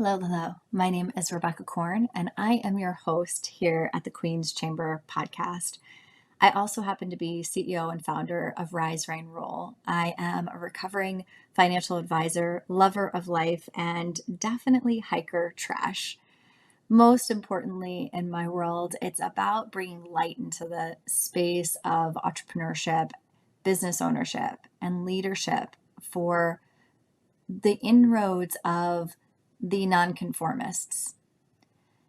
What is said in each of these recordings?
Hello, hello. My name is Rebecca Korn, and I am your host here at the Queen's Chamber podcast. I also happen to be CEO and founder of Rise, Rain, Roll. I am a recovering financial advisor, lover of life, and definitely hiker trash. Most importantly, in my world, it's about bringing light into the space of entrepreneurship, business ownership, and leadership for the inroads of the nonconformists.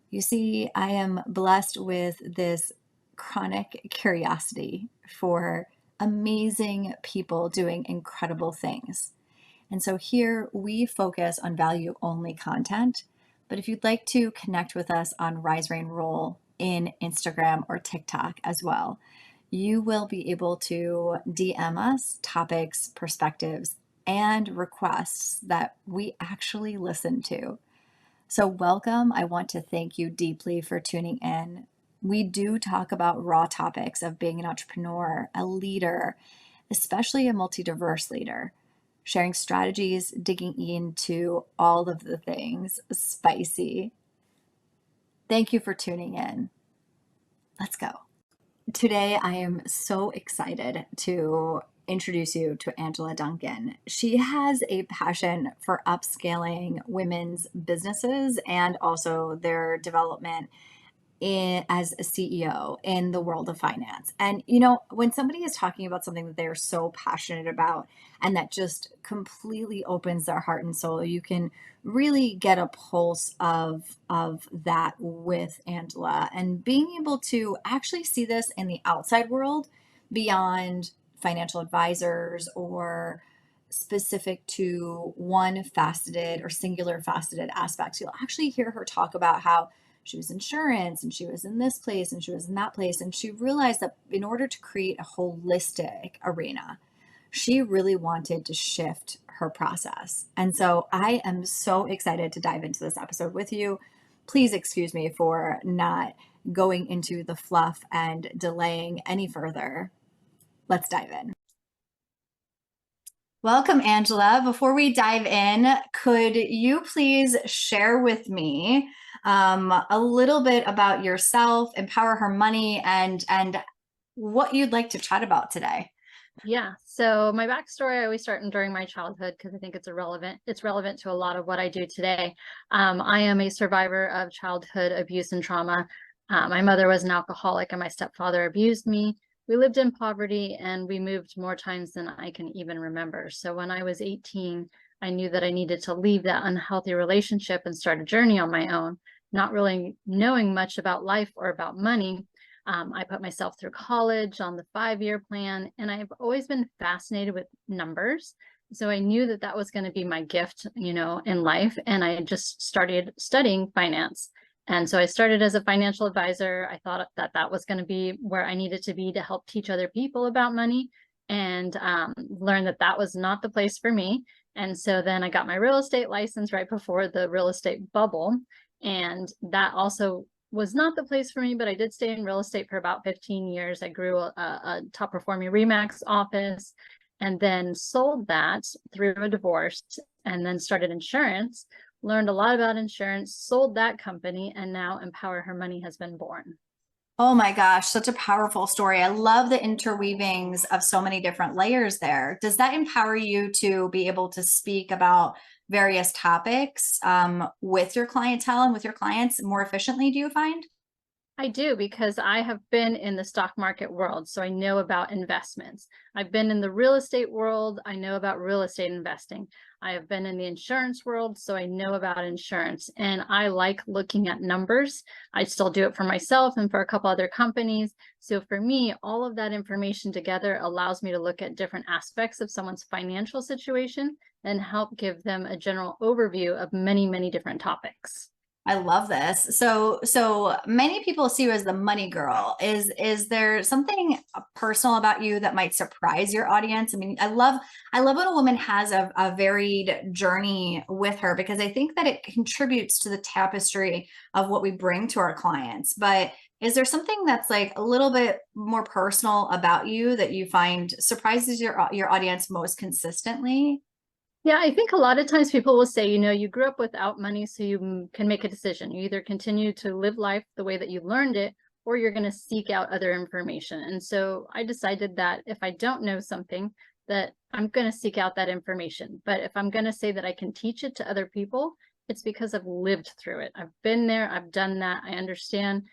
You see, I am blessed with this chronic curiosity for amazing people doing incredible things. And so here we focus on value only content. But if you'd like to connect with us on Rise, Rain, Roll in Instagram or TikTok as well, you will be able to DM us topics, perspectives, and requests that we actually listen to. So, welcome. I want to thank you deeply for tuning in. We do talk about raw topics of being an entrepreneur, a leader, especially a multi-diverse leader, sharing strategies, digging into all of the things spicy. Thank you for tuning in. Let's go. Today, I am so excited to introduce you to Angela Duncan. She has a passion for upscaling women's businesses and also their development as a CEO in the world of finance. And, when somebody is talking about something that they're so passionate about and that just completely opens their heart and soul, you can really get a pulse of that with Angela and being able to actually see this in the outside world beyond financial advisors or specific to one faceted or singular faceted aspects. You'll actually hear her talk about how she was insurance and she was in this place and she was in that place. And she realized that in order to create a holistic arena, she really wanted to shift her process. And so I am so excited to dive into this episode with you. Please excuse me for not going into the fluff and delaying any further. Let's dive in. Welcome, Angela. Before we dive in, could you please share with me a little bit about yourself, Empower Her Money, and what you'd like to chat about today? Yeah. So my backstory, I always start during my childhood because I think it's relevant to a lot of what I do today. I am a survivor of childhood abuse and trauma. My mother was an alcoholic and my stepfather abused me. We lived in poverty and we moved more times than I can even remember. So when I was 18, I knew that I needed to leave that unhealthy relationship and start a journey on my own, not really knowing much about life or about money. I put myself through college on the 5-year plan, and I've always been fascinated with numbers. So I knew that that was going to be my gift, in life. And I just started studying finance. And so I started as a financial advisor. I thought that that was going to be where I needed to be to help teach other people about money, and learned that that was not the place for me. And so then I got my real estate license right before the real estate bubble. And that also was not the place for me, but I did stay in real estate for about 15 years. I grew a top performing Remax office and then sold that through a divorce and then started insurance, learned a lot about insurance, sold that company, and now Empower Her Money has been born. Oh my gosh, such a powerful story. I love the interweavings of so many different layers there. Does that empower you to be able to speak about various topics with your clientele and with your clients more efficiently, do you find? I do, because I have been in the stock market world, so I know about investments. I've been in the real estate world. I know about real estate investing. I have been in the insurance world, so I know about insurance. And I like looking at numbers. I still do it for myself and for a couple other companies. So for me, all of that information together allows me to look at different aspects of someone's financial situation and help give them a general overview of many, many different topics. I love this. So many people see you as the money girl. Is there something personal about you that might surprise your audience? I mean, I love when a woman has a varied journey with her, because I think that it contributes to the tapestry of what we bring to our clients. But is there something that's like a little bit more personal about you that you find surprises your audience most consistently? Yeah, I think a lot of times people will say, you grew up without money, so you can make a decision. You either continue to live life the way that you learned it, or you're going to seek out other information. And so I decided that if I don't know something, that I'm going to seek out that information. But if I'm going to say that I can teach it to other people, it's because I've lived through it. I've been there, I've done that. I understand,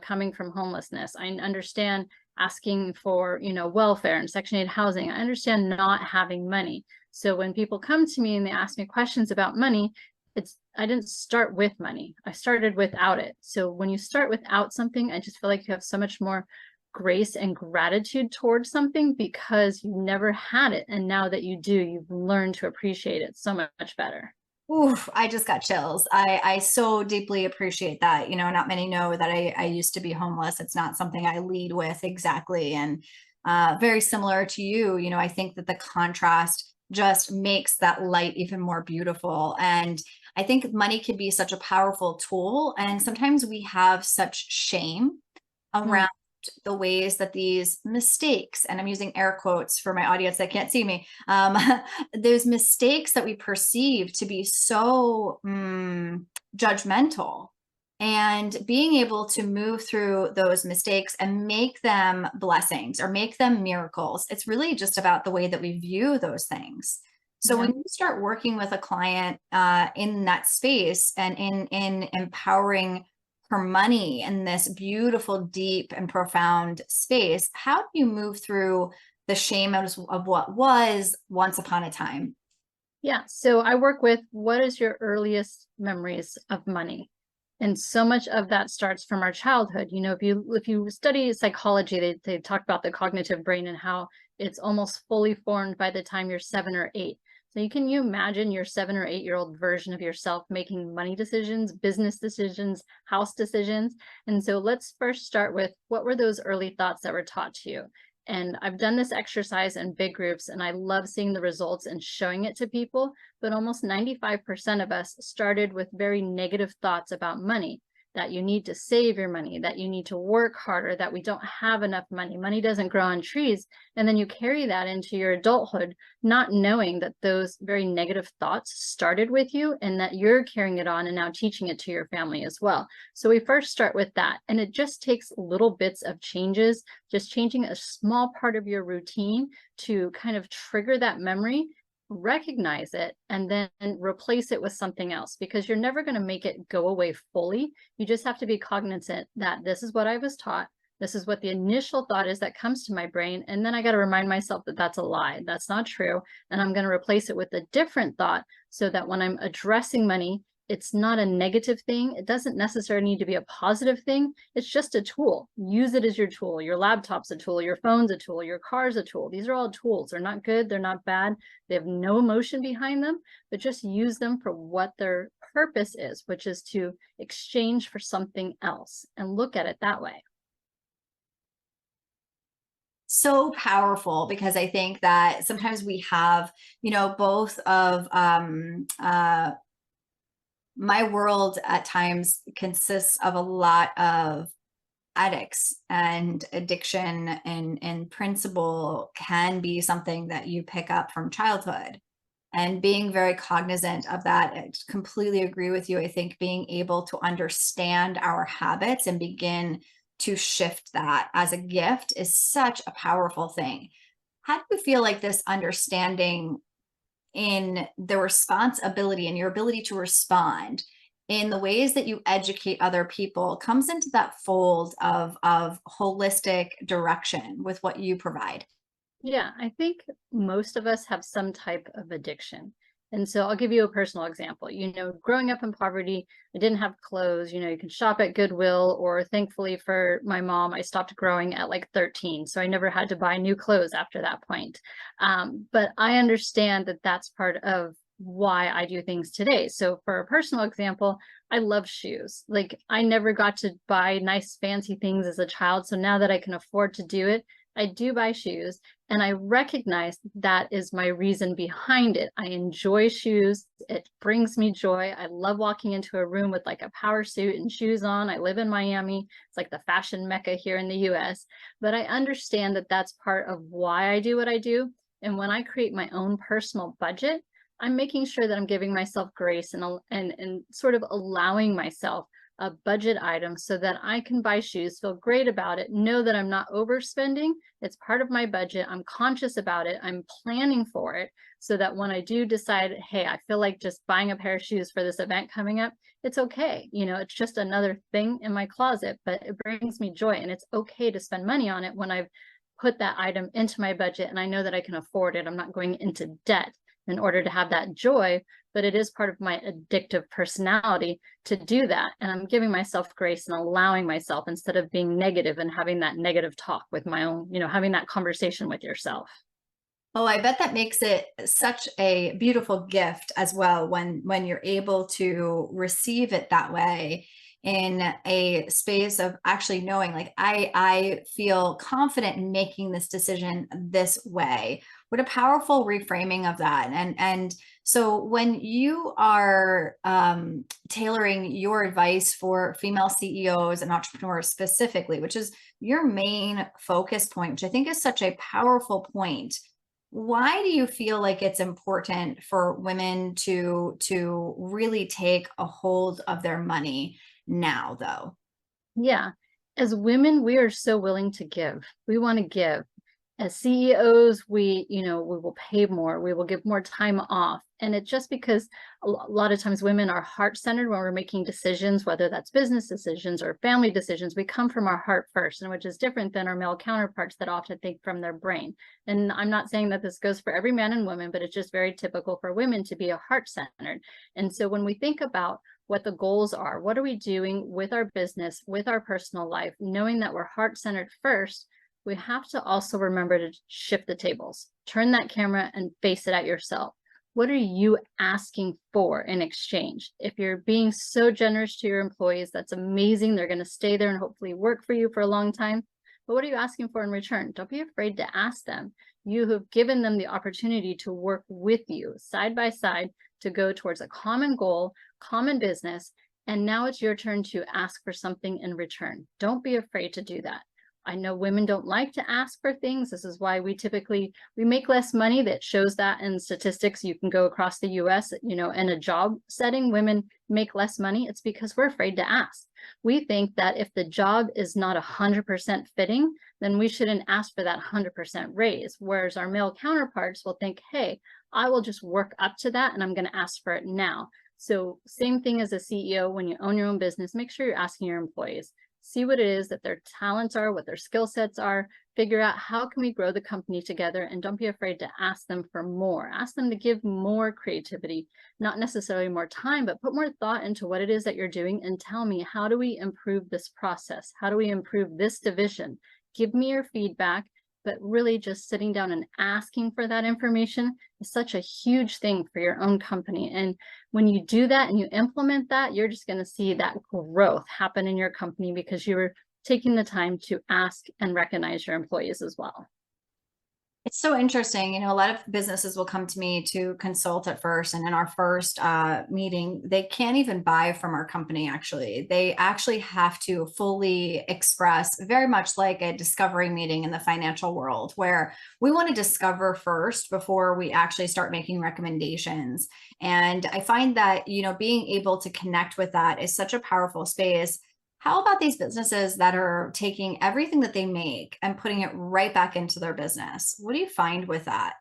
coming from homelessness. I understand asking for, welfare and Section 8 housing. I understand not having money. So when people come to me and they ask me questions about money, I didn't start with money. I started without it. So when you start without something, I just feel like you have so much more grace and gratitude towards something because you never had it. And now that you do, you've learned to appreciate it so much better. Oof, I just got chills. I so deeply appreciate that. Not many know that I used to be homeless. It's not something I lead with exactly. And very similar to you, I think that the contrast just makes that light even more beautiful. And I think money can be such a powerful tool. And sometimes we have such shame Mm. around the ways that these mistakes, and I'm using air quotes for my audience that can't see me, those mistakes that we perceive to be so judgmental, and being able to move through those mistakes and make them blessings or make them miracles. It's really just about the way that we view those things. So when Yeah. you start working with a client in that space and in empowering her money in this beautiful, deep, and profound space, how do you move through the shame of what was once upon a time? Yeah. So I work with what is your earliest memories of money? And so much of that starts from our childhood. If you study psychology, they talk about the cognitive brain and how it's almost fully formed by the time you're 7 or 8. So can you imagine your 7 or 8-year-old version of yourself making money decisions, business decisions, house decisions? And so let's first start with, what were those early thoughts that were taught to you? And I've done this exercise in big groups, and I love seeing the results and showing it to people. But almost 95% of us started with very negative thoughts about money, that you need to save your money, that you need to work harder, that we don't have enough money. Money doesn't grow on trees. And then you carry that into your adulthood, not knowing that those very negative thoughts started with you and that you're carrying it on and now teaching it to your family as well. So we first start with that. And it just takes little bits of changes, just changing a small part of your routine to kind of trigger that memory, recognize it, and then replace it with something else, because you're never going to make it go away fully. You just have to be cognizant that this is what I was taught. This is what the initial thought is that comes to my brain. And then I got to remind myself that that's a lie. That's not true. And I'm going to replace it with a different thought so that when I'm addressing money, it's not a negative thing. It doesn't necessarily need to be a positive thing. It's just a tool. Use it as your tool. Your laptop's a tool. Your phone's a tool. Your car's a tool. These are all tools. They're not good. They're not bad. They have no emotion behind them, but just use them for what their purpose is, which is to exchange for something else, and look at it that way. So powerful, because I think that sometimes we have, both of my world at times consists of a lot of addicts, and addiction and principle can be something that you pick up from childhood, and being very cognizant of that. I completely agree with you. I think being able to understand our habits and begin to shift that as a gift is such a powerful thing. How do you feel like this understanding in the responsibility and your ability to respond in the ways that you educate other people comes into that fold of holistic direction with what you provide? Yeah, I think most of us have some type of addiction. And so I'll give you a personal example. Growing up in poverty, I didn't have clothes. You can shop at Goodwill, or thankfully for my mom, I stopped growing at like 13. So I never had to buy new clothes after that point. But I understand that that's part of why I do things today. So for a personal example, I love shoes. Like, I never got to buy nice fancy things as a child. So now that I can afford to do it, I do buy shoes. And I recognize that is my reason behind it. I enjoy shoes. It brings me joy. I love walking into a room with like a power suit and shoes on. I live in Miami. It's like the fashion mecca here in the US. But I understand that that's part of why I do what I do. And when I create my own personal budget, I'm making sure that I'm giving myself grace and sort of allowing myself a budget item so that I can buy shoes, feel great about it, know that I'm not overspending. It's part of my budget. I'm conscious about it. I'm planning for it so that when I do decide, hey, I feel like just buying a pair of shoes for this event coming up, it's okay. You know, it's just another thing in my closet, but it brings me joy, and it's okay to spend money on it when I've put that item into my budget and I know that I can afford it. I'm not going into debt in order to have that joy, but it is part of my addictive personality to do that. And I'm giving myself grace and allowing myself, instead of being negative and having that negative talk with my own, you know, having that conversation with yourself. Oh, I bet that makes it such a beautiful gift as well when you're able to receive it that way, in a space of actually knowing, like, I feel confident in making this decision this way. What a powerful reframing of that. And so when you are tailoring your advice for female CEOs and entrepreneurs specifically, which is your main focus point, which I think is such a powerful point, why do you feel like it's important for women to really take a hold of their money now, though? Yeah. As women, we are so willing to give. We want to give. As CEOs, we will pay more, we will give more time off. And it's just because a lot of times women are heart-centered when we're making decisions, whether that's business decisions or family decisions. We come from our heart first, and which is different than our male counterparts that often think from their brain. And I'm not saying that this goes for every man and woman, but it's just very typical for women to be a heart-centered. And so when we think about what the goals are, what are we doing with our business, with our personal life, knowing that we're heart-centered first, we have to also remember to shift the tables, turn that camera and face it at yourself. What are you asking for in exchange? If you're being so generous to your employees, that's amazing. They're going to stay there and hopefully work for you for a long time. But what are you asking for in return? Don't be afraid to ask them. You have given them the opportunity to work with you side by side to go towards a common goal, common business. And now it's your turn to ask for something in return. Don't be afraid to do that. I know women don't like to ask for things. This is why we make less money. That shows that in statistics. You can go across the US, in a job setting, women make less money. It's because we're afraid to ask. We think that if the job is not 100% fitting, then we shouldn't ask for that 100% raise. Whereas our male counterparts will think, hey, I will just work up to that and I'm going to ask for it now. So same thing as a CEO, when you own your own business, make sure you're asking your employees. See what it is that their talents are, what their skill sets are, figure out how can we grow the company together, and don't be afraid to ask them for more. Ask them to give more creativity, not necessarily more time, but put more thought into what it is that you're doing and tell me, how do we improve this process? How do we improve this division? Give me your feedback. But really just sitting down and asking for that information is such a huge thing for your own company. And when you do that and you implement that, you're just going to see that growth happen in your company because you were taking the time to ask and recognize your employees as well. It's so interesting. A lot of businesses will come to me to consult at first. And in our first meeting, they can't even buy from our company, actually. They actually have to fully express, very much like a discovery meeting in the financial world, where we want to discover first before we actually start making recommendations. And I find that, being able to connect with that is such a powerful space. How about these businesses that are taking everything that they make and putting it right back into their business? What do you find with that?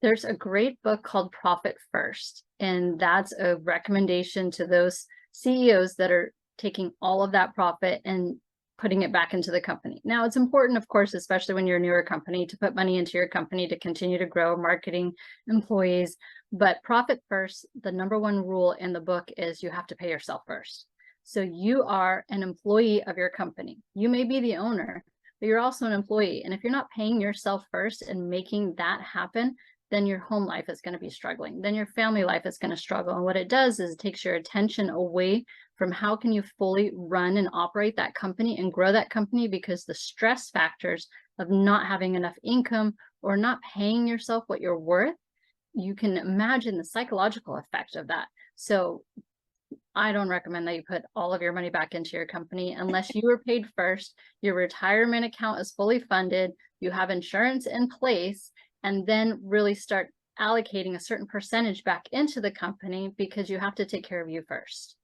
There's a great book called Profit First, and that's a recommendation to those CEOs that are taking all of that profit and putting it back into the company. Now, it's important, of course, especially when you're a newer company, to put money into your company to continue to grow marketing, employees. But profit first, the number one rule in the book is you have to pay yourself first. So you are an employee of your company. You may be the owner, but you're also an employee. And if you're not paying yourself first and making that happen, then your home life is going to be struggling. Then your family life is going to struggle. And what it does is it takes your attention away from how can you fully run and operate that company and grow that company, because the stress factors of not having enough income or not paying yourself what you're worth, you can imagine the psychological effect of that. So I don't recommend that you put all of your money back into your company unless you were paid first, your retirement account is fully funded, you have insurance in place, and then really start allocating a certain percentage back into the company because you have to take care of you first.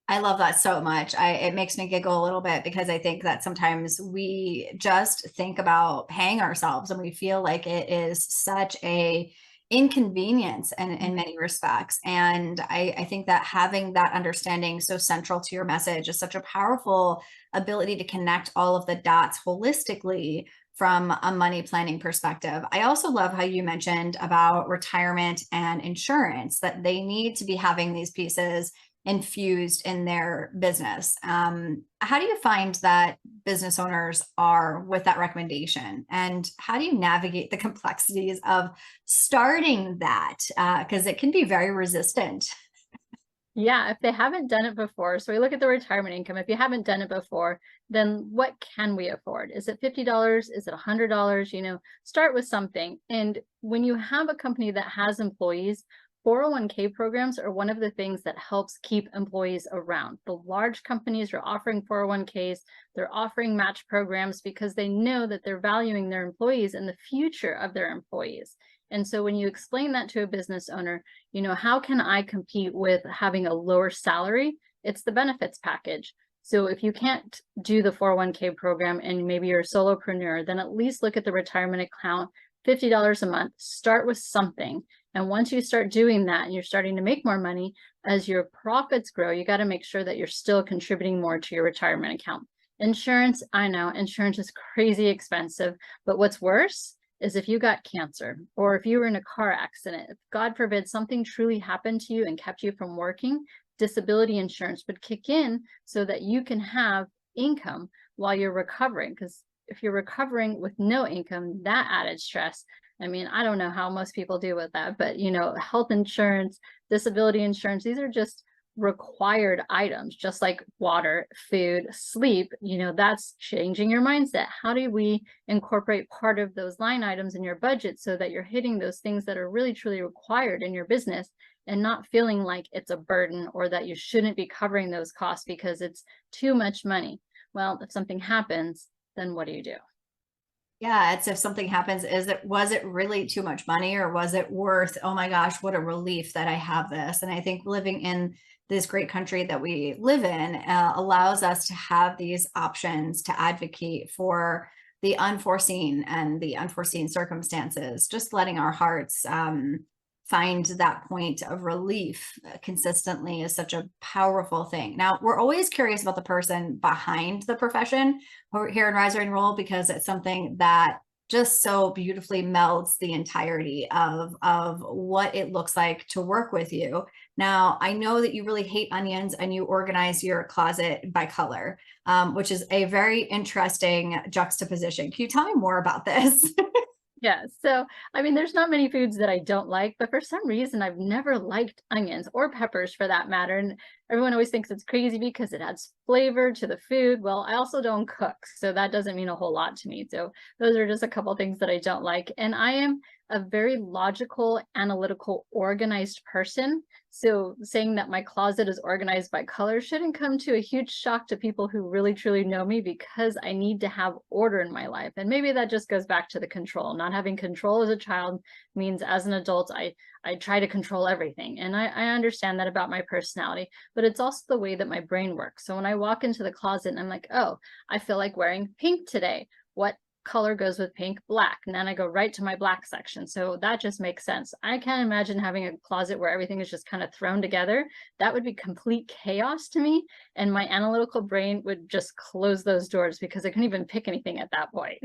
I love that so much. It makes me giggle a little bit because I think that sometimes we just think about paying ourselves and we feel like it is such a inconvenience in many respects. And I think that having that understanding so central to your message is such a powerful ability to connect all of the dots holistically from a money planning perspective. I also love how you mentioned about retirement and insurance, that they need to be having these pieces infused in their business. How do you find that business owners are with that recommendation? And how do you navigate the complexities of starting that? Because it can be very resistant. Yeah, if they haven't done it before, so we look at the retirement income. If you haven't done it before, then what can we afford? Is it $50? Is it $100? Start with something. And when you have a company that has employees, 401k programs are one of the things that helps keep employees around. The large companies are offering 401ks, they're offering match programs because they know that they're valuing their employees and the future of their employees. And so when you explain that to a business owner, how can I compete with having a lower salary? It's the benefits package. So if you can't do the 401k program and maybe you're a solopreneur, then at least look at the retirement account, $50 a month, start with something. And once you start doing that and you're starting to make more money, as your profits grow, you got to make sure that you're still contributing more to your retirement account. Insurance, I know insurance is crazy expensive, but what's worse is if you got cancer or if you were in a car accident, if God forbid something truly happened to you and kept you from working, disability insurance would kick in so that you can have income while you're recovering. Because if you're recovering with no income, that added stress. I mean, I don't know how most people deal with that, but health insurance, disability insurance, these are just required items, just like water, food, sleep. That's changing your mindset. How do we incorporate part of those line items in your budget so that you're hitting those things that are really truly required in your business and not feeling like it's a burden or that you shouldn't be covering those costs because it's too much money? Well, if something happens, then what do you do? Yeah, it's if something happens, was it really too much money, or was it worth, oh my gosh, what a relief that I have this? And I think living in this great country that we live in allows us to have these options to advocate for the unforeseen and the unforeseen circumstances, just letting our hearts find that point of relief consistently is such a powerful thing. Now, we're always curious about the person behind the profession here in Rise and Roll, because it's something that just so beautifully melds the entirety of what it looks like to work with you. Now, I know that you really hate onions and you organize your closet by color, which is a very interesting juxtaposition. Can you tell me more about this? Yeah. So, I mean, there's not many foods that I don't like, but for some reason, I've never liked onions or peppers for that matter. And everyone always thinks it's crazy because it adds flavor to the food. Well, I also don't cook, so that doesn't mean a whole lot to me. So those are just a couple things that I don't like. And I am a very logical, analytical, organized person. So saying that my closet is organized by color shouldn't come to a huge shock to people who really truly know me, because I need to have order in my life. And maybe that just goes back to the control. Not having control as a child means as an adult, I try to control everything. And I understand that about my personality, but it's also the way that my brain works. So when I walk into the closet and I'm like, oh, I feel like wearing pink today. What color goes with pink? Black. And then I go right to my black section. So that just makes sense. I can't imagine having a closet where everything is just kind of thrown together. That would be complete chaos to me. And my analytical brain would just close those doors because I couldn't even pick anything at that point.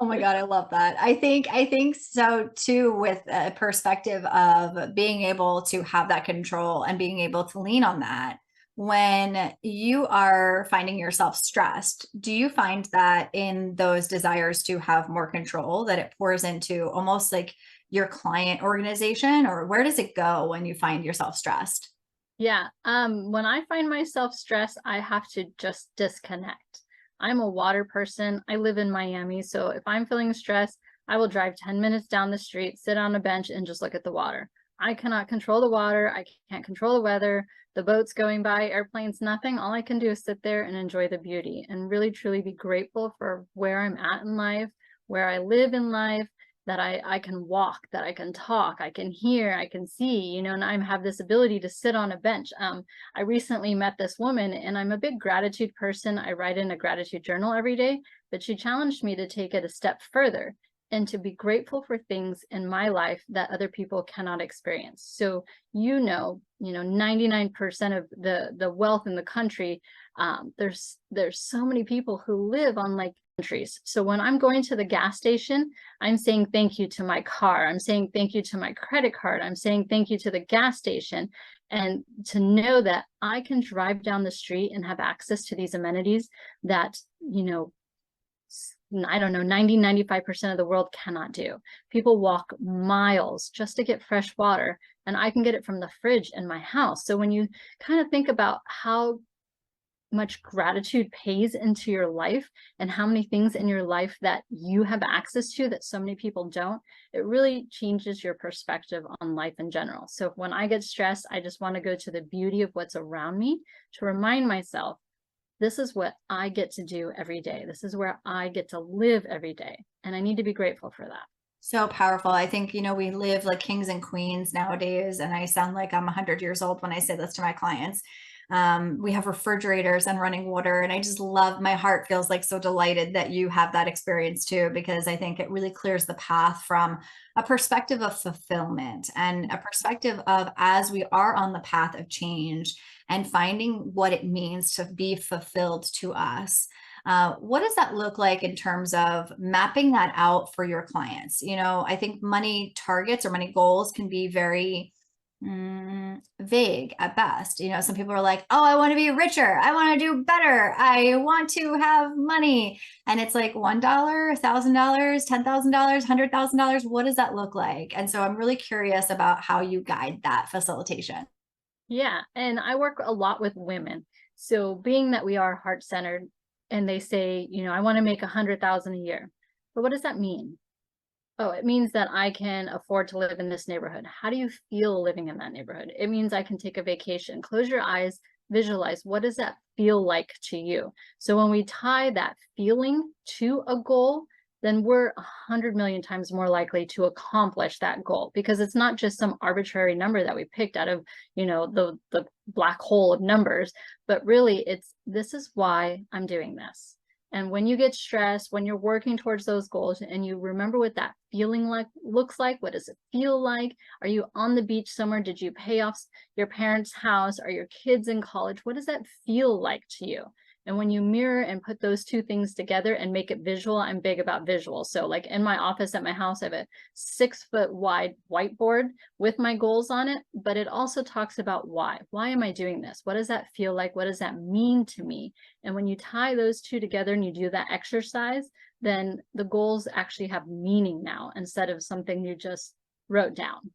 Oh my God, I love that. I think so too, with a perspective of being able to have that control and being able to lean on that. When you are finding yourself stressed, do you find that in those desires to have more control, that it pours into almost like your client organization, or where does it go when you find yourself stressed? Yeah. When I find myself stressed, I have to just disconnect. I'm a water person. I live in Miami. So if I'm feeling stressed, I will drive 10 minutes down the street, sit on a bench, and just look at the water. I cannot control the water. I can't control the weather, the boats going by, airplanes, nothing. All I can do is sit there and enjoy the beauty and really truly be grateful for where I'm at in life, where I live in life, that I can walk, that I can talk, I can hear, I can see, you know, and I have this ability to sit on a bench. I recently met this woman, and I'm a big gratitude person. I write in a gratitude journal every day, but she challenged me to take it a step further and to be grateful for things in my life that other people cannot experience. So, 99% of the wealth in the country, there's so many people who live on like countries. So when I'm going to the gas station, I'm saying thank you to my car. I'm saying thank you to my credit card. I'm saying thank you to the gas station. And to know that I can drive down the street and have access to these amenities that, I don't know, 95% of the world cannot do. People walk miles just to get fresh water, and I can get it from the fridge in my house. So when you kind of think about how much gratitude pays into your life and how many things in your life that you have access to that so many people don't, it really changes your perspective on life in general. So when I get stressed, I just want to go to the beauty of what's around me to remind myself, this is what I get to do every day. This is where I get to live every day. And I need to be grateful for that. So powerful. I think, we live like kings and queens nowadays, and I sound like I'm 100 years old when I say this to my clients. We have refrigerators and running water, and I just love, my heart feels like so delighted that you have that experience too, because I think it really clears the path from a perspective of fulfillment and a perspective of, as we are on the path of change and finding what it means to be fulfilled to us. What does that look like in terms of mapping that out for your clients? I think money targets or money goals can be very vague at best. Some people are like, oh, I want to be richer. I want to do better. I want to have money. And it's like $1, $1,000, $10,000, $100,000. What does that look like? And so I'm really curious about how you guide that facilitation. Yeah. And I work a lot with women. So being that we are heart-centered, and they say, I want to make 100,000 a year. But what does that mean? Oh, it means that I can afford to live in this neighborhood. How do you feel living in that neighborhood? It means I can take a vacation. Close your eyes, visualize. What does that feel like to you? So when we tie that feeling to a goal, then we're 100 million times more likely to accomplish that goal, because it's not just some arbitrary number that we picked out of, the black hole of numbers, but really this is why I'm doing this. And when you get stressed, when you're working towards those goals and you remember what that feeling looks like, what does it feel like? Are you on the beach somewhere? Did you pay off your parents' house? Are your kids in college? What does that feel like to you? And when you mirror and put those two things together and make it visual, I'm big about visual. So like in my office at my house, I have a 6-foot wide whiteboard with my goals on it, but it also talks about why. Why am I doing this? What does that feel like? What does that mean to me? And when you tie those two together and you do that exercise, then the goals actually have meaning now instead of something you just wrote down.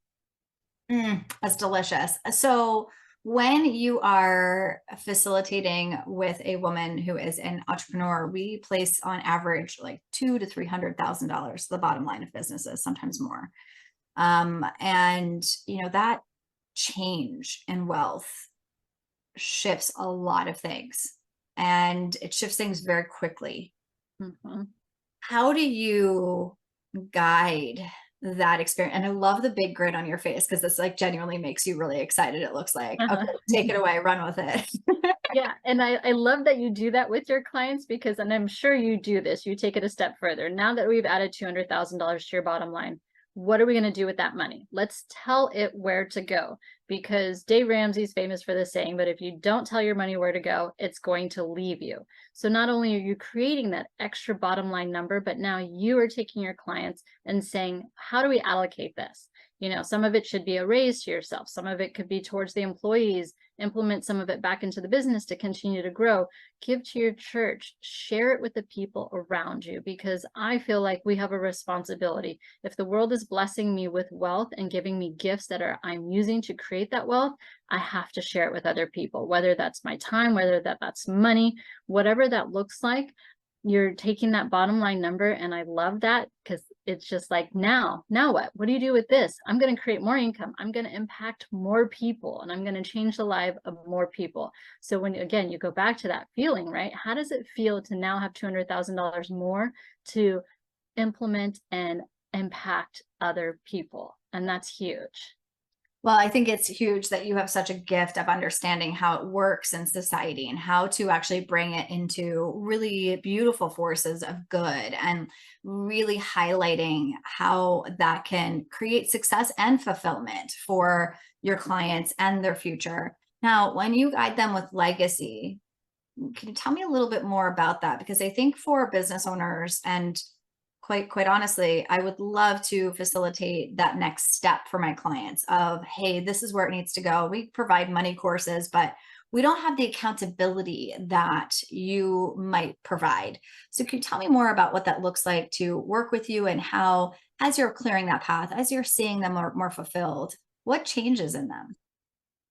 That's delicious. So when you are facilitating with a woman who is an entrepreneur, we place on average like $200,000 to $300,000, the bottom line of businesses, sometimes more. And that change in wealth shifts a lot of things, and it shifts things very quickly. Mhm. How do you guide that experience? And I love the big grin on your face, because this like genuinely makes you really excited. It looks like, okay, take it away, run with it. Yeah, and I love that you do that with your clients, because, and I'm sure you do this, you take it a step further. Now that we've added $200,000 to your bottom line, what are we going to do with that money? Let's tell it where to go, because Dave Ramsey's famous for this saying, but if you don't tell your money where to go, it's going to leave you. So not only are you creating that extra bottom line number, but now you are taking your clients and saying, how do we allocate this? Some of it should be a raise to yourself. Some of it could be towards the employees, implement some of it back into the business to continue to grow, give to your church, share it with the people around you, because I feel like we have a responsibility. If the world is blessing me with wealth and giving me gifts that I'm using to create that wealth, I have to share it with other people, whether that's my time, whether that's money, whatever that looks like. You're taking that bottom line number, and I love that, because it's just like, now what do you do with this? I'm going to create more income. I'm going to impact more people, and I'm going to change the life of more people. So when, again, you go back to that feeling, right? How does it feel to now have $200,000 more to implement and impact other people. And that's huge. Well, I think it's huge that you have such a gift of understanding how it works in society and how to actually bring it into really beautiful forces of good and really highlighting how that can create success and fulfillment for your clients and their future. Now, when you guide them with legacy, can you tell me a little bit more about that? Because I think for business owners and quite honestly, I would love to facilitate that next step for my clients of, hey, this is where it needs to go. We provide money courses, but we don't have the accountability that you might provide. So can you tell me more about what that looks like to work with you and how, as you're clearing that path, as you're seeing them more fulfilled, what changes in them?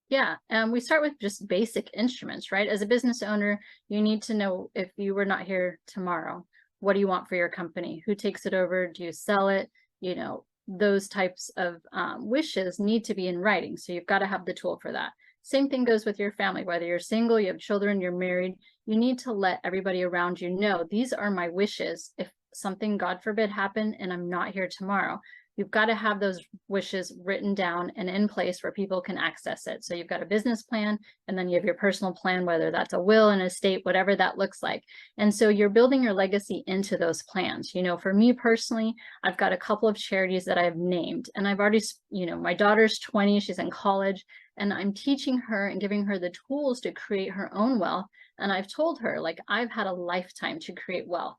Yeah, we start with just basic instruments, right? As a business owner, you need to know if you were not here tomorrow, what do you want for your company? Who takes it over? Do you sell it? You know, those types of wishes need to be in writing. So you've got to have the tool for that. Same thing goes with your family, whether you're single, you have children, you're married, you need to let everybody around you know, these are my wishes. If something, God forbid, happened and I'm not here tomorrow, you've got to have those wishes written down and in place where people can access it. So you've got a business plan, and then you have your personal plan, whether that's a will, an estate, whatever that looks like. And so you're building your legacy into those plans. You know, for me personally, I've got a couple of charities that I've named, and I've already, you know, my daughter's 20, she's in college, and I'm teaching her and giving her the tools to create her own wealth. And I've told her, like, I've had a lifetime to create wealth.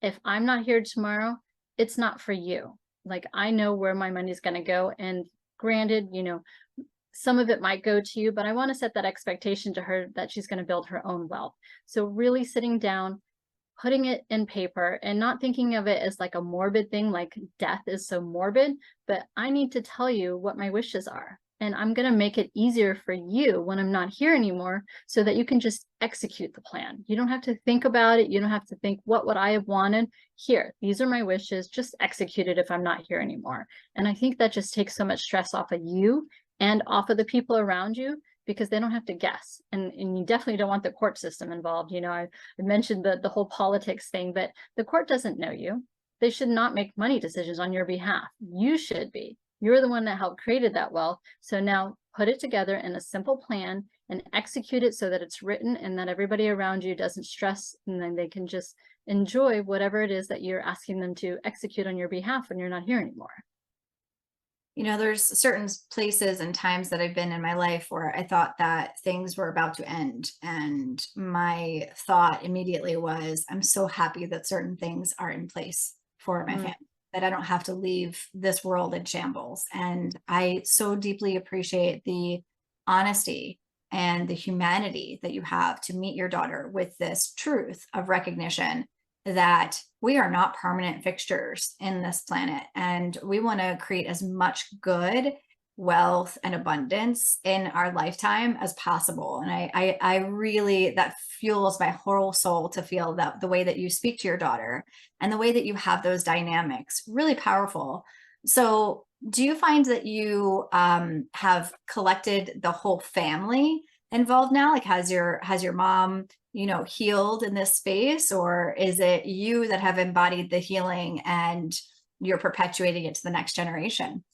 If I'm not here tomorrow, it's not for you. Like, I know where my money's going to go. And granted, you know, some of it might go to you, but I want to set that expectation to her that she's going to build her own wealth. So really sitting down, putting it in paper and not thinking of it as like a morbid thing, like death is so morbid, but I need to tell you what my wishes are. And I'm going to make it easier for you when I'm not here anymore so that you can just execute the plan. You don't have to think about it. You don't have to think, what would I have wanted? Here, these are my wishes. Just execute it if I'm not here anymore. And I think that just takes so much stress off of you and off of the people around you, because they don't have to guess. And you definitely don't want the court system involved. You know, I mentioned the whole politics thing, but the court doesn't know you. They should not make money decisions on your behalf. You should be. You're the one that helped created that wealth. So now put it together in a simple plan and execute it so that it's written and that everybody around you doesn't stress, and then they can just enjoy whatever it is that you're asking them to execute on your behalf when you're not here anymore. You know, there's certain places and times that I've been in my life where I thought that things were about to end. And my thought immediately was, I'm so happy that certain things are in place for my Mm. family, that I don't have to leave this world in shambles. And I so deeply appreciate the honesty and the humanity that you have to meet your daughter with this truth of recognition that we are not permanent fixtures in this planet, and we want to create as much good, wealth, and abundance in our lifetime as possible. And I really, that fuels my whole soul to feel that the way that you speak to your daughter and the way that you have those dynamics, really powerful. So do you find that you have collected the whole family involved now? Like, has your mom, you know, healed in this space, or is it you that have embodied the healing and you're perpetuating it to the next generation?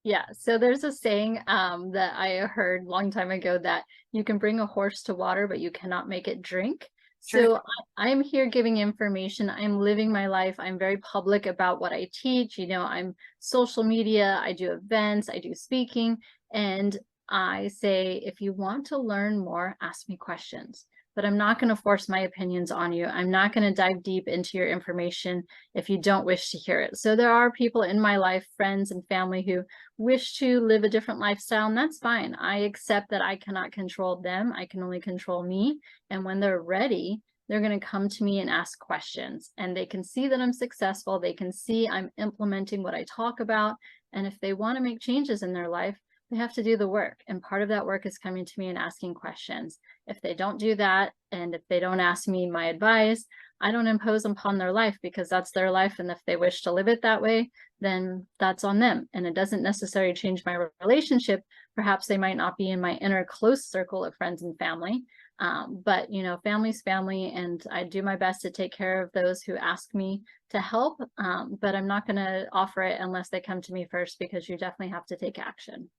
Yeah, so there's a saying that I heard a long time ago, that you can bring a horse to water, but you cannot make it drink. True. So I'm here giving information. I'm living my life. I'm very public about what I teach. You know, I'm social media, I do events, I do speaking, and I say, if you want to learn more, ask me questions. But I'm not going to force my opinions on you. I'm not going to dive deep into your information if you don't wish to hear it. So there are people in my life, friends and family, who wish to live a different lifestyle, and that's fine. I accept that I cannot control them. I can only control me. And when they're ready, they're going to come to me and ask questions, and they can see that I'm successful. They can see I'm implementing what I talk about. And if they want to make changes in their life, they have to do the work. And part of that work is coming to me and asking questions. If they don't do that, and if they don't ask me my advice, I don't impose upon their life, because that's their life. And if they wish to live it that way, then that's on them. And it doesn't necessarily change my relationship. Perhaps they might not be in my inner close circle of friends and family, But family's family, and I do my best to take care of those who ask me to help. But I'm not going to offer it unless they come to me first, because you definitely have to take action.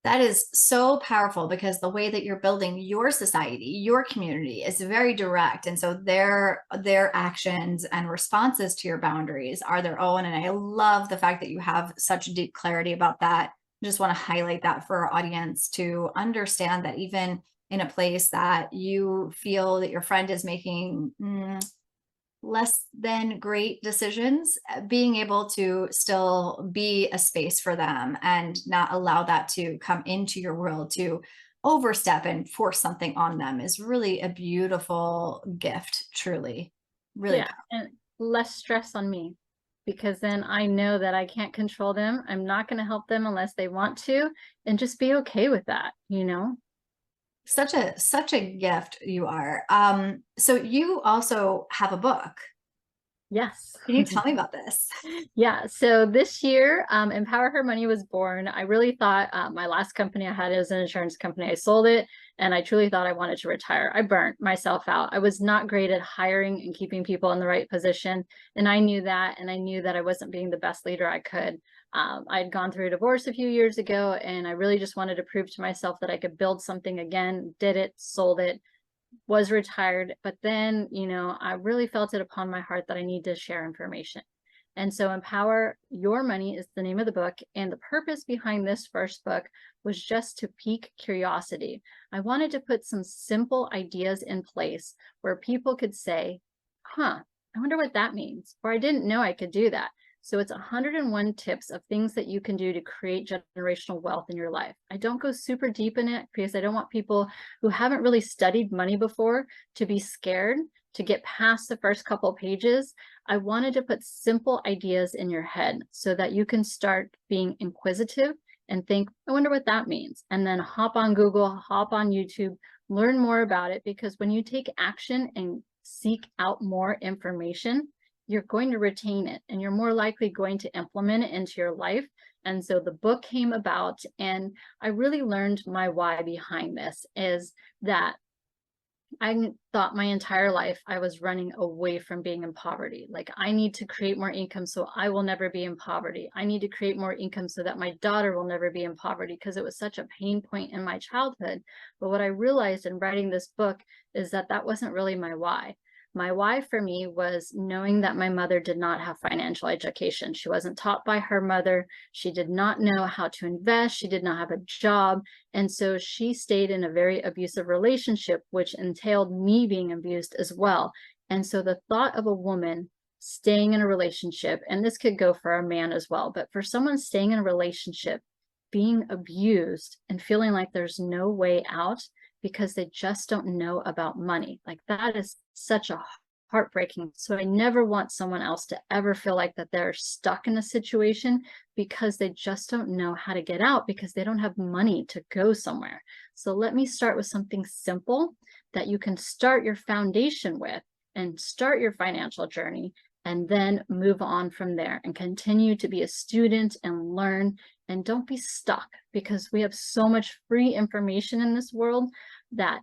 That is so powerful, because the way that you're building your society, your community, is very direct. And so their actions and responses to your boundaries are their own. And I love the fact that you have such deep clarity about that. I just want to highlight that for our audience to understand that even in a place that you feel that your friend is making less than great decisions, being able to still be a space for them and not allow that to come into your world to overstep and force something on them is really a beautiful gift, truly. Really Yeah, powerful. and less stress on me, because then I know that I can't control them. I'm not going to help them unless they want to, and just be okay with that. Such a gift you are. So you also have a book. Yes. Can you tell me about this? Yeah, so this year, Empower Her Money was born. I really thought my last company I had as an insurance company, I sold it, and I truly thought I wanted to retire. I burnt myself out. I was not great at hiring and keeping people in the right position, and I knew that, and I knew that I wasn't being the best leader I could. I had gone through a divorce a few years ago, and I really just wanted to prove to myself that I could build something again. Did it, sold it, was retired. But then, I really felt it upon my heart that I need to share information. And so Empower Your Money is the name of the book. And the purpose behind this first book was just to pique curiosity. I wanted to put some simple ideas in place where people could say, huh, I wonder what that means. Or I didn't know I could do that. So it's 101 tips of things that you can do to create generational wealth in your life. I don't go super deep in it because I don't want people who haven't really studied money before to be scared to get past the first couple of pages. I wanted to put simple ideas in your head so that you can start being inquisitive and think, I wonder what that means. And then hop on Google, hop on YouTube, learn more about it, because when you take action and seek out more information, you're going to retain it, and you're more likely going to implement it into your life. And so the book came about, and I really learned my why behind this is that I thought my entire life I was running away from being in poverty. Like, I need to create more income so I will never be in poverty. I need to create more income so that my daughter will never be in poverty, because it was such a pain point in my childhood. But what I realized in writing this book is that that wasn't really my why. My why for me was knowing that my mother did not have financial education. She wasn't taught by her mother. She did not know how to invest. She did not have a job. And so she stayed in a very abusive relationship, which entailed me being abused as well. And so the thought of a woman staying in a relationship, and this could go for a man as well, but for someone staying in a relationship, being abused and feeling like there's no way out because they just don't know about money, like, that is such a heartbreaking. So I never want someone else to ever feel like that they're stuck in a situation because they just don't know how to get out, because they don't have money to go somewhere. So let me start with something simple that you can start your foundation with and start your financial journey, and then move on from there and continue to be a student and learn. And don't be stuck, because we have so much free information in this world that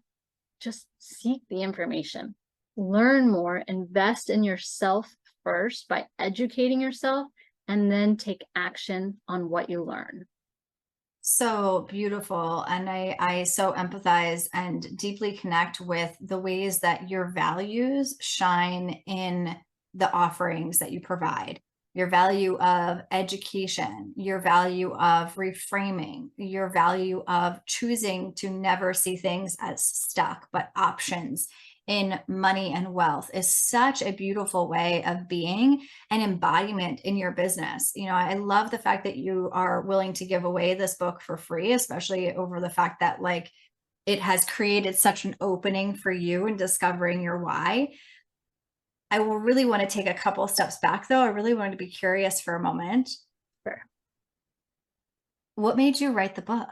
just seek the information, learn more, invest in yourself first by educating yourself, and then take action on what you learn. So beautiful. And I so empathize and deeply connect with the ways that your values shine in the offerings that you provide. Your value of education, your value of reframing, your value of choosing to never see things as stuck, but options in money and wealth is such a beautiful way of being an embodiment in your business. I love the fact that you are willing to give away this book for free, especially over the fact that, like, it has created such an opening for you in discovering your why. I will really want to take a couple steps back, though. I really wanted to be curious for a moment. Sure. What made you write the book?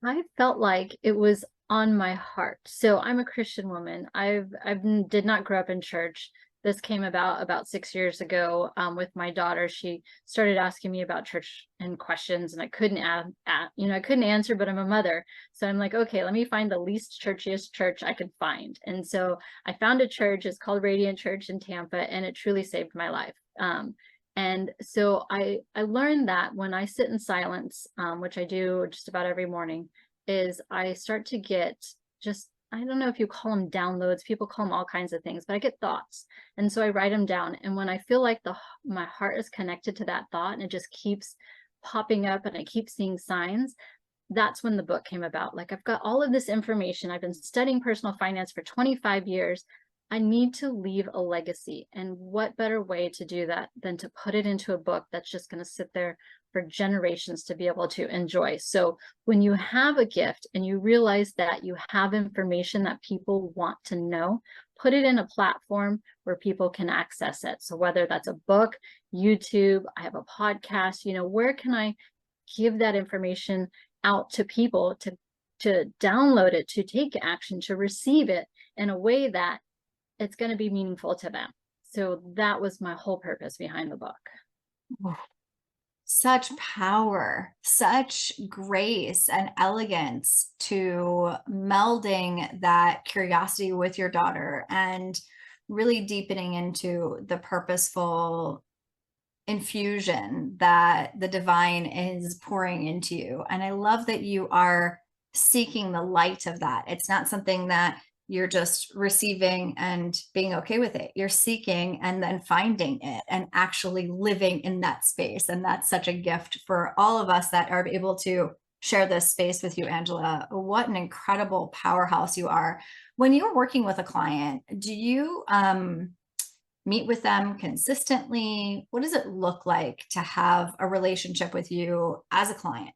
I felt like it was on my heart. So I'm a Christian woman. I did not grow up in church. this came about 6 years ago with my daughter. She started asking me about church and questions, and I couldn't I couldn't answer, but I'm a mother. So I'm like, okay, let me find the least churchiest church I could find. And so I found a church. It's called Radiant Church in Tampa, and it truly saved my life. And so I learned that when I sit in silence, which I do just about every morning, is I start to get just, I don't know if you call them downloads, people call them all kinds of things, but I get thoughts. And so I write them down. And when I feel like my heart is connected to that thought and it just keeps popping up and I keep seeing signs, that's when the book came about. Like, I've got all of this information. I've been studying personal finance for 25 years. I need to leave a legacy. And what better way to do that than to put it into a book that's just going to sit there for generations to be able to enjoy. So when you have a gift and you realize that you have information that people want to know, put it in a platform where people can access it. So whether that's a book, YouTube, I have a podcast, where can I give that information out to people to download it, to take action, to receive it in a way that it's going to be meaningful to them. So that was my whole purpose behind the book. Such power, such grace and elegance to melding that curiosity with your daughter and really deepening into the purposeful infusion that the divine is pouring into you. And I love that you are seeking the light of that. It's not something that you're just receiving and being okay with it. You're seeking and then finding it and actually living in that space. And that's such a gift for all of us that are able to share this space with you, Angela. What an incredible powerhouse you are. When you're working with a client, do you meet with them consistently? What does it look like to have a relationship with you as a client?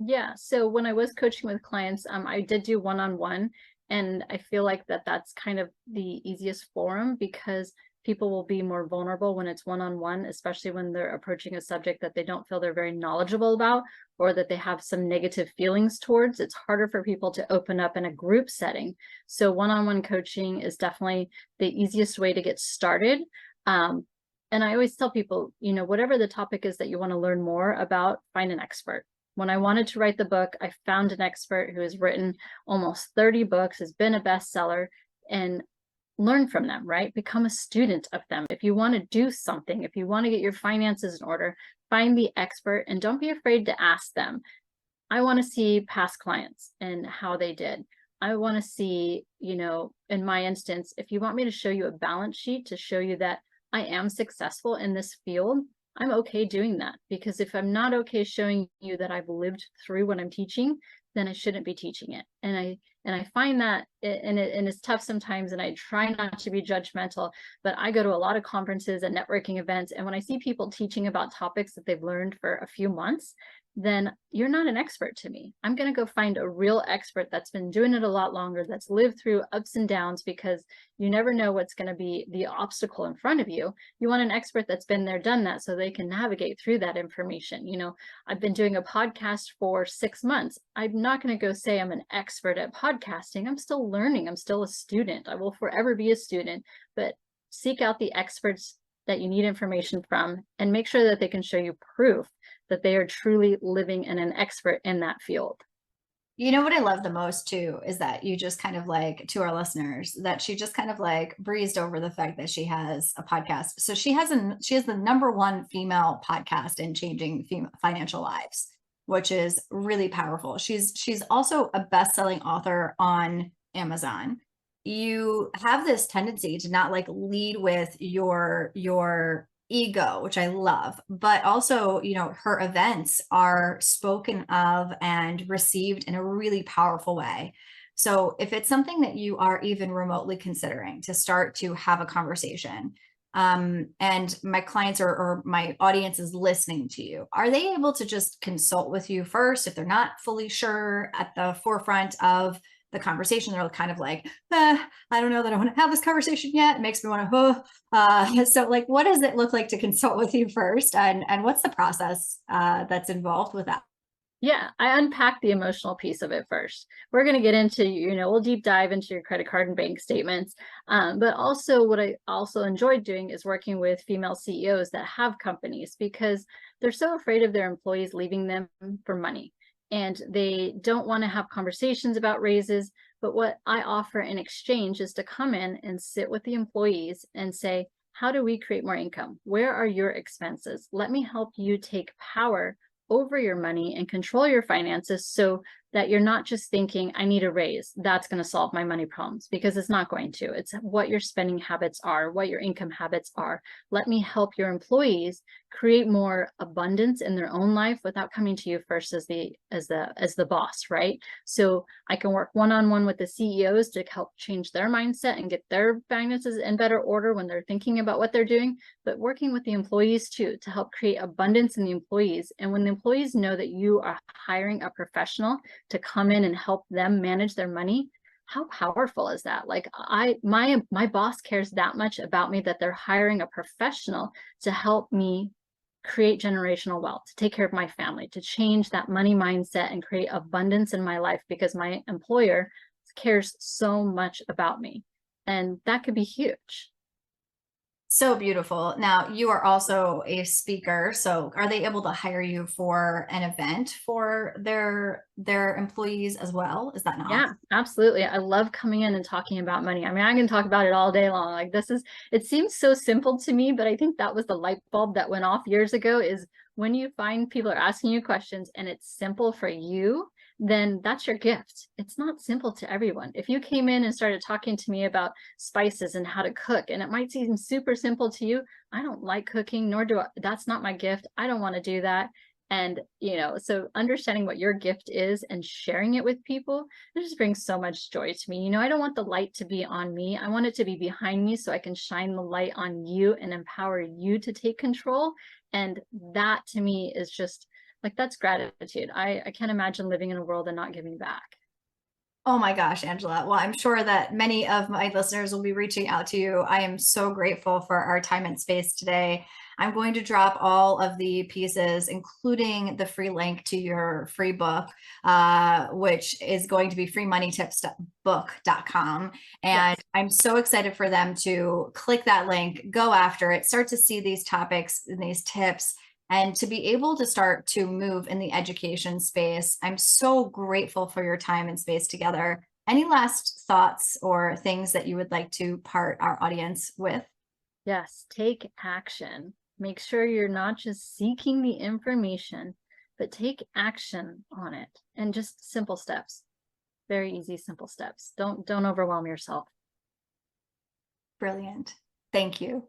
Yeah. So when I was coaching with clients, I did do one-on-one, and I feel like that's kind of the easiest forum because people will be more vulnerable when it's one-on-one, especially when they're approaching a subject that they don't feel they're very knowledgeable about or that they have some negative feelings towards. It's harder for people to open up in a group setting. So one-on-one coaching is definitely the easiest way to get started. And I always tell people, whatever the topic is that you want to learn more about, find an expert. When I wanted to write the book, I found an expert who has written almost 30 books, has been a bestseller, and learn from them, right? Become a student of them. If you want to do something, if you want to get your finances in order, find the expert and don't be afraid to ask them. I want to see past clients and how they did. I want to see, in my instance, if you want me to show you a balance sheet to show you that I am successful in this field, I'm okay doing that, because if I'm not okay showing you that I've lived through what I'm teaching, then I shouldn't be teaching it. And I find that it's tough sometimes, and I try not to be judgmental, but I go to a lot of conferences and networking events, and when I see people teaching about topics that they've learned for a few months, then you're not an expert to me. I'm going to go find a real expert that's been doing it a lot longer, that's lived through ups and downs, because you never know what's going to be the obstacle in front of you. You want an expert that's been there, done that, so they can navigate through that information. I've been doing a podcast for 6 months. I'm not going to go say I'm an expert at podcasting. I'm still learning. I'm still a student. I will forever be a student, but seek out the experts that you need information from and make sure that they can show you proof that they are truly living and an expert in that field. You know what I love the most too is that you just kind of like, to our listeners, that she just kind of like breezed over the fact that she has a podcast. So she has the #1 female podcast in changing financial lives, which is really powerful. She's also a best-selling author on Amazon. You have this tendency to not like lead with your ego, which I love, but also, her events are spoken of and received in a really powerful way. So if it's something that you are even remotely considering to start to have a conversation, and my clients or my audience is listening to you, are they able to just consult with you first if they're not fully sure at the forefront of the conversation? They're kind of like, I don't know that I want to have this conversation yet. It makes me want to, so like, what does it look like to consult with you first? And what's the process that's involved with that? Yeah, I unpacked the emotional piece of it first. We're going to get into, we'll deep dive into your credit card and bank statements. But also, what I also enjoyed doing is working with female CEOs that have companies because they're so afraid of their employees leaving them for money. And they don't want to have conversations about raises. But what I offer in exchange is to come in and sit with the employees and say, how do we create more income? Where are your expenses? Let me help you take power over your money and control your finances so that you're not just thinking, I need a raise. That's going to solve my money problems, because it's not going to. It's what your spending habits are, what your income habits are. Let me help your employees create more abundance in their own life without coming to you first as the boss, right? So I can work one-on-one with the CEOs to help change their mindset and get their finances in better order when they're thinking about what they're doing, but working with the employees too to help create abundance in the employees. And when the employees know that you are hiring a professional to come in and help them manage their money, how powerful is that? Like my boss cares that much about me that they're hiring a professional to help me create generational wealth, to take care of my family, to change that money mindset and create abundance in my life, because my employer cares so much about me. And that could be huge. So beautiful. Now, you are also a speaker, so are they able to hire you for an event for their employees as well? Is that an Yeah, option? absolutely. I love coming in and talking about money. I mean, I can talk about it all day long. Like it seems so simple to me, but I think that was the light bulb that went off years ago, is when you find people are asking you questions and it's simple for you, then that's your gift. It's not simple to everyone. If you came in and started talking to me about spices and how to cook, and it might seem super simple to you, I don't like cooking, nor do I, that's not my gift. I don't want to do that. And, so understanding what your gift is and sharing it with people, it just brings so much joy to me. I don't want the light to be on me. I want it to be behind me so I can shine the light on you and empower you to take control. And that to me is just like, that's gratitude. I can't imagine living in a world and not giving back. Oh my gosh, Angela. Well, I'm sure that many of my listeners will be reaching out to you. I am so grateful for our time and space today. I'm going to drop all of the pieces, including the free link to your free book, which is going to be freemoneytipsbook.com. And Yes. I'm so excited for them to click that link, go after it, start to see these topics and these tips, and to be able to start to move in the education space. I'm so grateful for your time and space together. Any last thoughts or things that you would like to part our audience with? Yes. Take action. Make sure you're not just seeking the information, but take action on it, and just simple steps. Very easy, simple steps. Don't overwhelm yourself. Brilliant. Thank you.